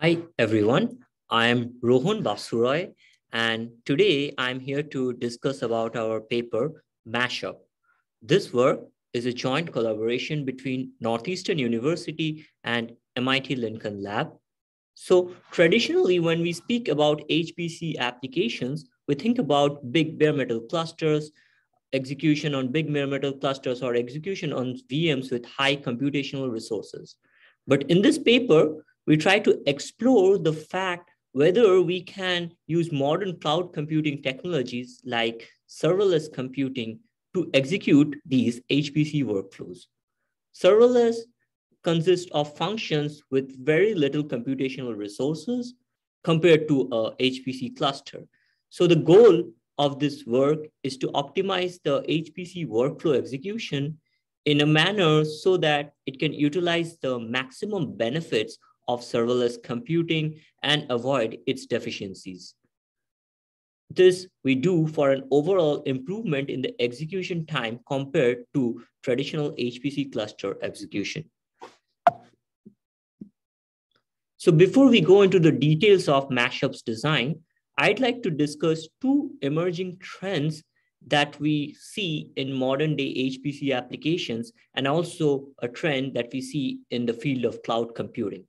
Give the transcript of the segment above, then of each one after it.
Hi, everyone. I'm Rohan Basuroy, and today I'm here to discuss about our paper, Mashup. This work is a joint collaboration between Northeastern University and MIT Lincoln Lab. So traditionally, when we speak about HPC applications, we think about big bare metal clusters, execution on big bare metal clusters, or execution on VMs with high computational resources. But in this paper, we try to explore the fact whether we can use modern cloud computing technologies like serverless computing to execute these HPC workflows. Serverless consists of functions with very little computational resources compared to a HPC cluster. So the goal of this work is to optimize the HPC workflow execution in a manner so that it can utilize the maximum benefits of serverless computing and avoid its deficiencies. This we do for an overall improvement in the execution time compared to traditional HPC cluster execution. So before we go into the details of Mashup's design, I'd like to discuss two emerging trends that we see in modern day HPC applications and also a trend that we see in the field of cloud computing.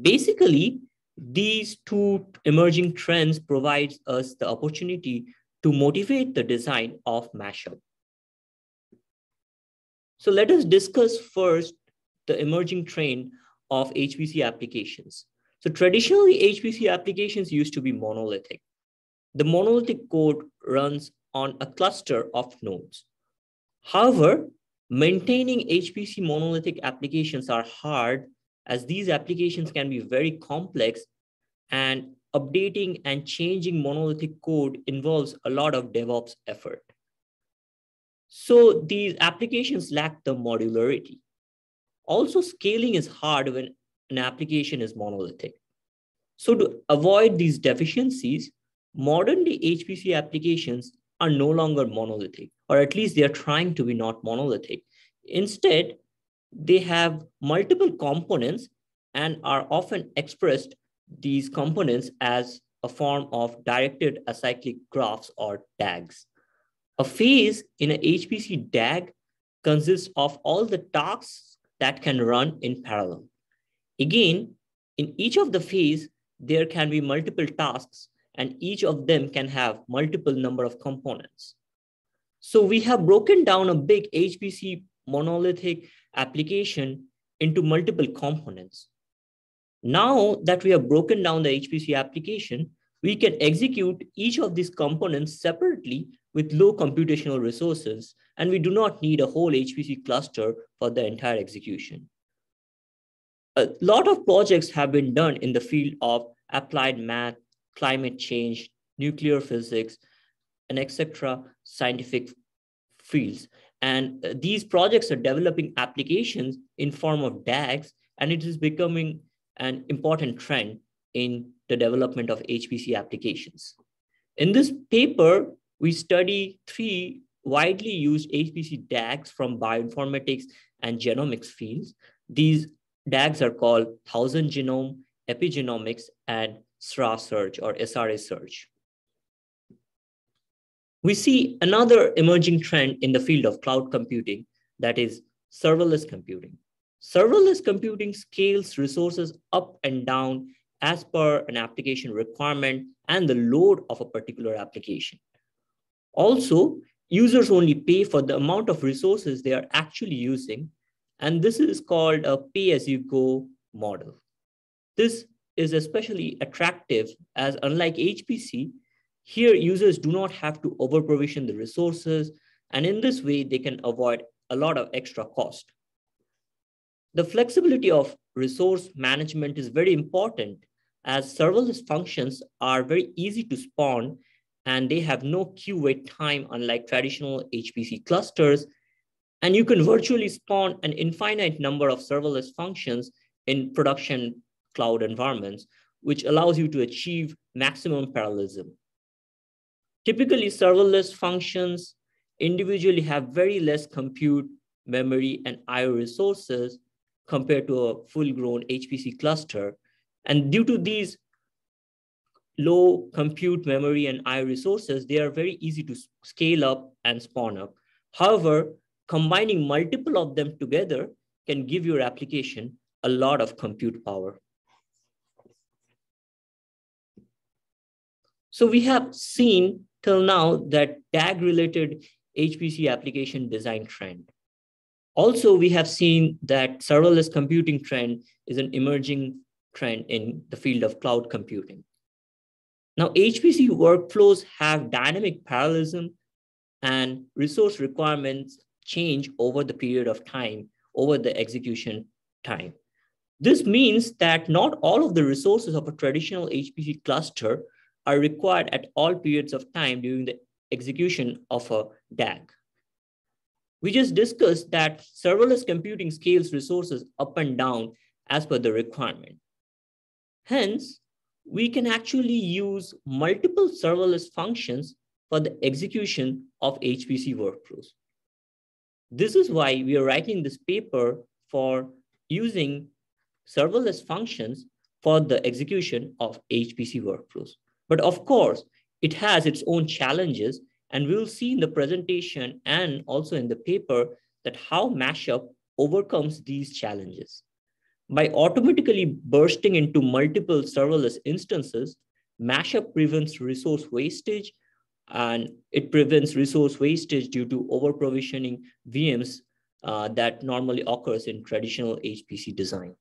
Basically, these two emerging trends provide us the opportunity to motivate the design of Mashup. So let us discuss first the emerging trend of HPC applications. So traditionally, HPC applications used to be monolithic. The monolithic code runs on a cluster of nodes. However, maintaining HPC monolithic applications are hard as these applications can be very complex and updating and changing monolithic code involves a lot of DevOps effort. So these applications lack the modularity. Also, scaling is hard when an application is monolithic. So to avoid these deficiencies, modern day HPC applications are no longer monolithic, or at least they're trying to be not monolithic. Instead, they have multiple components and are often expressed these components as a form of directed acyclic graphs or DAGs. A phase in a HPC DAG consists of all the tasks that can run in parallel. Again, in each of the phase, there can be multiple tasks and each of them can have multiple number of components. So we have broken down a big HPC monolithic application into multiple components. Now that we have broken down the HPC application, we can execute each of these components separately with low computational resources, and we do not need a whole HPC cluster for the entire execution. A lot of projects have been done in the field of applied math, climate change, nuclear physics, and etc. scientific fields. And these projects are developing applications in form of DAGs, and it is becoming an important trend in the development of HPC applications. In this paper, we study three widely used HPC DAGs from bioinformatics and genomics fields. These DAGs are called 1000 genome, epigenomics, and SRA search or SRA search. We see another emerging trend in the field of cloud computing, that is serverless computing. Serverless computing scales resources up and down as per an application requirement and the load of a particular application. Also, users only pay for the amount of resources they are actually using, and this is called a pay-as-you-go model. This is especially attractive as unlike HPC, here users do not have to over-provision the resources, and in this way, they can avoid a lot of extra cost. The flexibility of resource management is very important as serverless functions are very easy to spawn and they have no queue wait time unlike traditional HPC clusters. And you can virtually spawn an infinite number of serverless functions in production cloud environments, which allows you to achieve maximum parallelism. Typically, serverless functions individually have very less compute, memory, and IO resources compared to a full-grown HPC cluster. And due to these low compute memory and I/O resources, they are very easy to scale up and spawn up. However, combining multiple of them together can give your application a lot of compute power. So we have seen till now that DAG-related HPC application design trend. Also, we have seen that serverless computing trend is an emerging trend in the field of cloud computing. Now, HPC workflows have dynamic parallelism and resource requirements change over the period of time, over the execution time. This means that not all of the resources of a traditional HPC cluster are required at all periods of time during the execution of a DAG. We just discussed that serverless computing scales resources up and down as per the requirement. Hence, we can actually use multiple serverless functions for the execution of HPC workflows. This is why we are writing this paper for using serverless functions for the execution of HPC workflows. But of course, it has its own challenges, and we'll see in the presentation and also in the paper that how Mashup overcomes these challenges. By automatically bursting into multiple serverless instances, Mashup prevents resource wastage, and it prevents resource wastage due to over-provisioning VMs that normally occurs in traditional HPC design.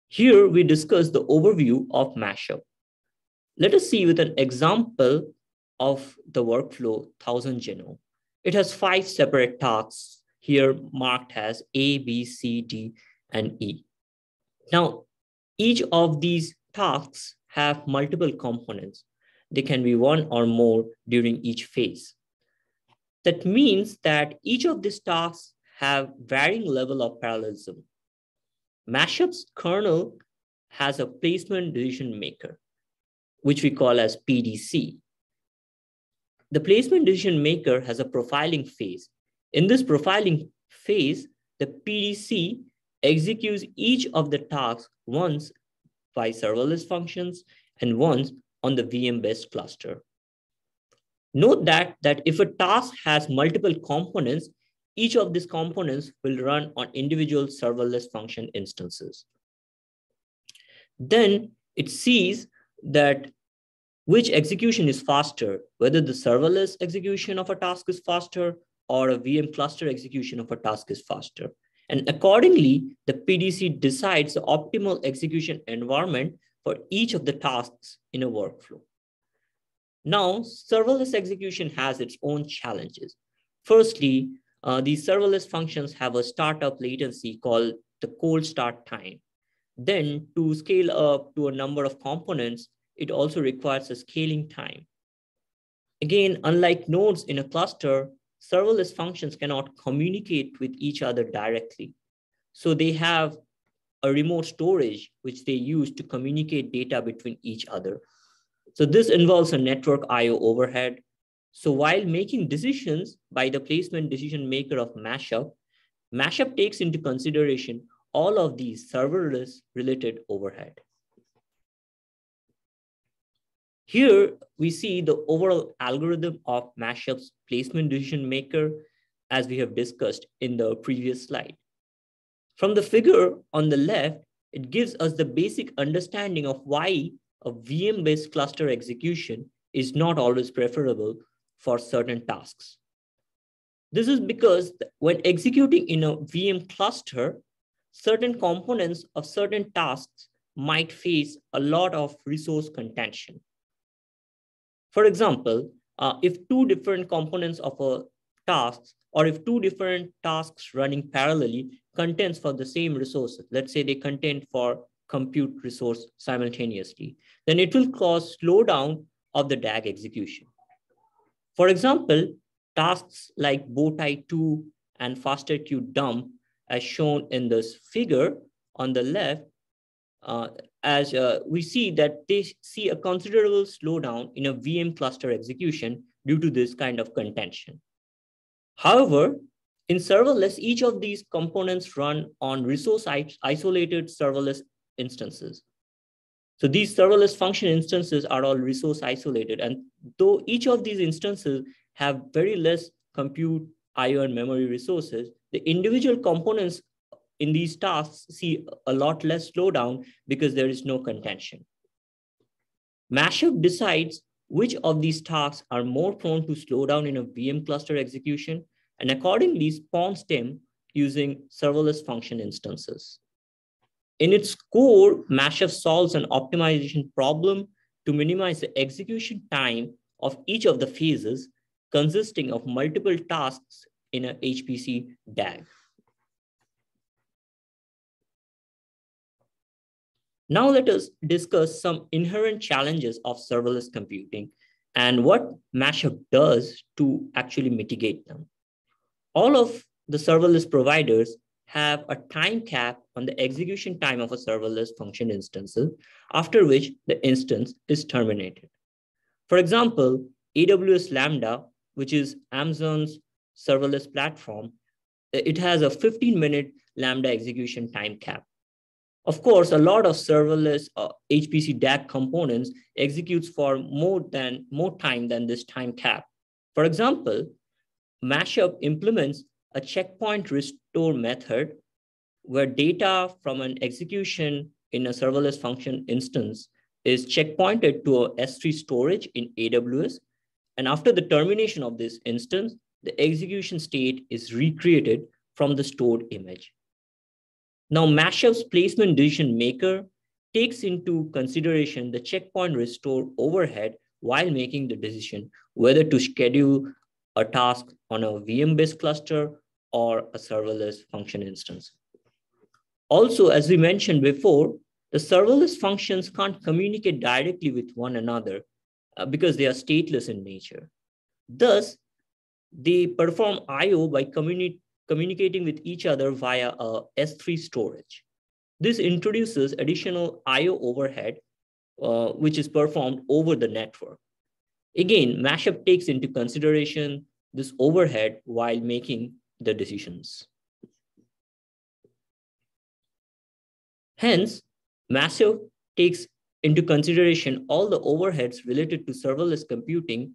Here we discuss the overview of Mashup. Let us see with an example of the workflow 1000 genome. It has 5 separate tasks here marked as A, B, C, D, and E. Now, each of these tasks have multiple components. They can be one or more during each phase. That means that each of these tasks have varying level of parallelism. Mashup's kernel has a placement decision maker, which we call as PDC. The placement decision maker has a profiling phase. In this profiling phase, the PDC executes each of the tasks once by serverless functions and once on the VM-based cluster. Note that if a task has multiple components, each of these components will run on individual serverless function instances. Then it sees that which execution is faster, whether the serverless execution of a task is faster or a VM cluster execution of a task is faster. And accordingly, the PDC decides the optimal execution environment for each of the tasks in a workflow. Now, serverless execution has its own challenges. Firstly, these serverless functions have a startup latency called the cold start time. Then to scale up to a number of components, it also requires a scaling time. Again, unlike nodes in a cluster, serverless functions cannot communicate with each other directly. So they have a remote storage, which they use to communicate data between each other. So this involves a network I/O overhead. So while making decisions by the placement decision maker of Mashup, Mashup takes into consideration all of these serverless related overhead. Here we see the overall algorithm of Mashup's placement decision maker, as we have discussed in the previous slide. From the figure on the left, it gives us the basic understanding of why a VM-based cluster execution is not always preferable for certain tasks. This is because when executing in a VM cluster, certain components of certain tasks might face a lot of resource contention. For example, if two different components of a task, or if two different tasks running parallelly contends for the same resources, let's say they contend for compute resource simultaneously, then it will cause slowdown of the DAG execution. For example, tasks like bowtie2 and faster queue dump, as shown in this figure on the left, we see that they see a considerable slowdown in a VM cluster execution due to this kind of contention. However, In serverless, each of these components run on resource-isolated serverless instances. So these serverless function instances are all resource isolated. And though each of these instances have very less compute, IO, and memory resources, the individual components in these tasks see a lot less slowdown because there is no contention. Mashup decides which of these tasks are more prone to slow down in a VM cluster execution, and accordingly spawns them using serverless function instances. In its core, Mashup solves an optimization problem to minimize the execution time of each of the phases consisting of multiple tasks in a HPC DAG. Now let us discuss some inherent challenges of serverless computing and what Mashup does to actually mitigate them. All of the serverless providers have a time cap on the execution time of a serverless function instance, after which the instance is terminated. For example, AWS Lambda, which is Amazon's serverless platform, it has a 15-minute Lambda execution time cap. Of course, a lot of serverless HPC DAG components executes for more time than this time cap. For example, Mashup implements a checkpoint restore method where data from an execution in a serverless function instance is checkpointed to a S3 storage in AWS. And after the termination of this instance, the execution state is recreated from the stored image. Now, Mashup's placement decision maker takes into consideration the checkpoint restore overhead while making the decision whether to schedule a task on a VM-based cluster or a serverless function instance. Also, as we mentioned before, the serverless functions can't communicate directly with one another because they are stateless in nature. Thus, they perform I/O by communicating with each other via a S3 storage. This introduces additional I/O overhead, which is performed over the network. Again, Mashup takes into consideration this overhead while making the decisions. Hence, Mashup takes into consideration all the overheads related to serverless computing.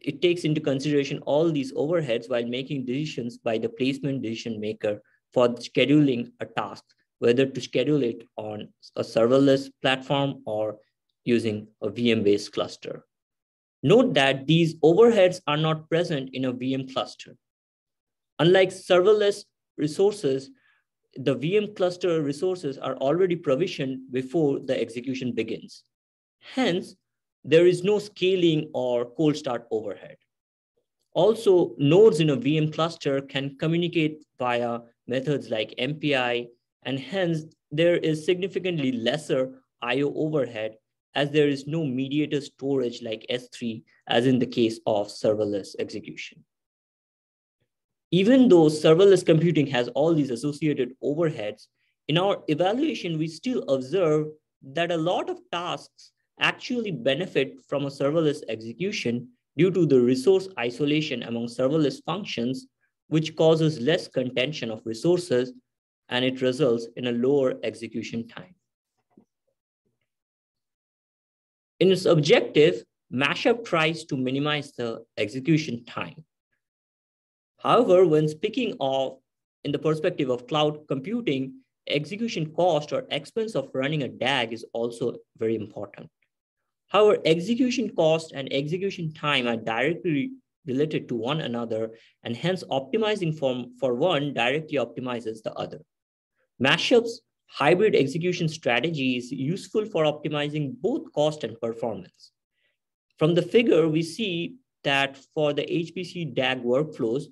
It takes into consideration all these overheads while making decisions by the placement decision maker for scheduling a task, whether to schedule it on a serverless platform or using a VM-based cluster. Note that these overheads are not present in a VM cluster. Unlike serverless resources, the VM cluster resources are already provisioned before the execution begins. Hence, there is no scaling or cold start overhead. Also, nodes in a VM cluster can communicate via methods like MPI, and hence there is significantly lesser IO overhead as there is no mediator storage like S3 as in the case of serverless execution. Even though serverless computing has all these associated overheads, in our evaluation, we still observe that a lot of tasks actually benefit from a serverless execution due to the resource isolation among serverless functions, which causes less contention of resources, and it results in a lower execution time. In its objective, Mashup tries to minimize the execution time. However, when speaking of in the perspective of cloud computing, execution cost or expense of running a DAG is also very important. However, execution cost and execution time are directly related to one another, and hence optimizing for one directly optimizes the other. Mashup's hybrid execution strategy is useful for optimizing both cost and performance. From the figure, we see that for the HPC DAG workflows,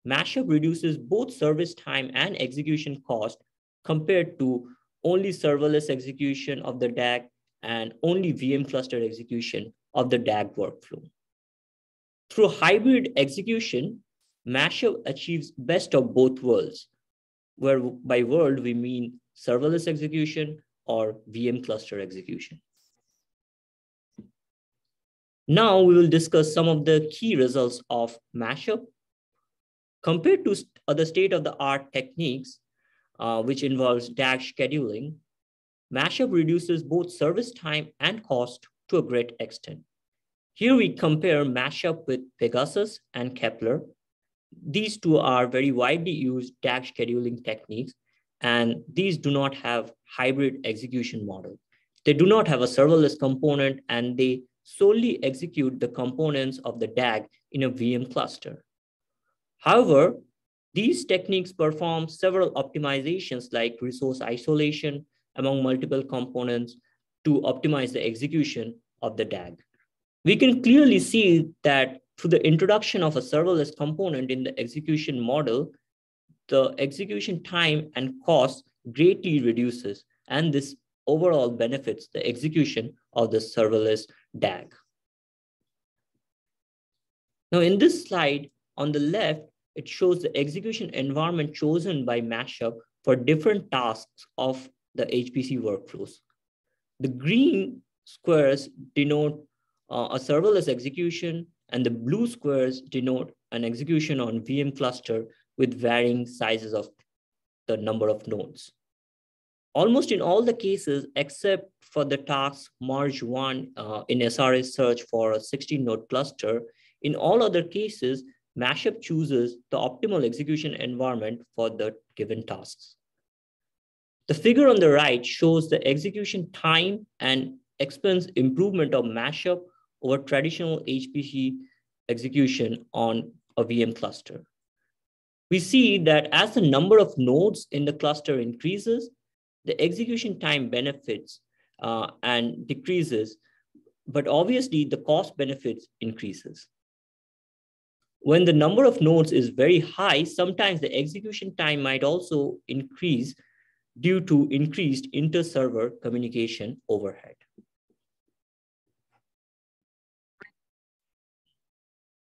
Mashup reduces both service time and execution cost compared to only serverless execution of the DAG and only VM cluster execution of the DAG workflow. Through hybrid execution, Mashup achieves best of both worlds, where by world we mean serverless execution or VM cluster execution. Now we will discuss some of the key results of Mashup. Compared to other state-of-the-art techniques, which involves DAG scheduling, Mashup reduces both service time and cost to a great extent. Here we compare Mashup with Pegasus and Kepler. These two are very widely used DAG scheduling techniques, and these do not have hybrid execution model. They do not have a serverless component, and they solely execute the components of the DAG in a VM cluster. However, these techniques perform several optimizations like resource isolation among multiple components to optimize the execution of the DAG. We can clearly see that through the introduction of a serverless component in the execution model, the execution time and cost greatly reduces, and this overall benefits the execution of the serverless DAG. Now, in this slide on the left, it shows the execution environment chosen by Mashup for different tasks of the HPC workflows. The green squares denote a serverless execution, and the blue squares denote an execution on VM cluster with varying sizes of the number of nodes. Almost in all the cases, except for the task merge one in SRS search for a 16-node cluster, in all other cases, Mashup chooses the optimal execution environment for the given tasks. The figure on the right shows the execution time and expense improvement of Mashup over traditional HPC execution on a VM cluster. We see that as the number of nodes in the cluster increases, the execution time benefits and decreases, but obviously the cost benefits increases. When the number of nodes is very high, sometimes the execution time might also increase due to increased inter-server communication overhead.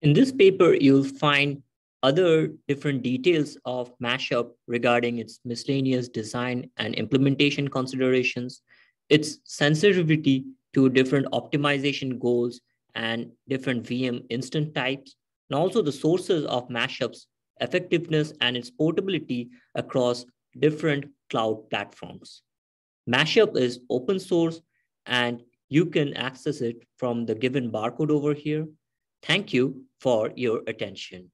In this paper, you'll find other different details of Mashup regarding its miscellaneous design and implementation considerations, its sensitivity to different optimization goals and different VM instance types, and also the sources of Mashup's effectiveness and its portability across different cloud platforms. Mashup is open source, and you can access it from the given barcode over here. Thank you for your attention.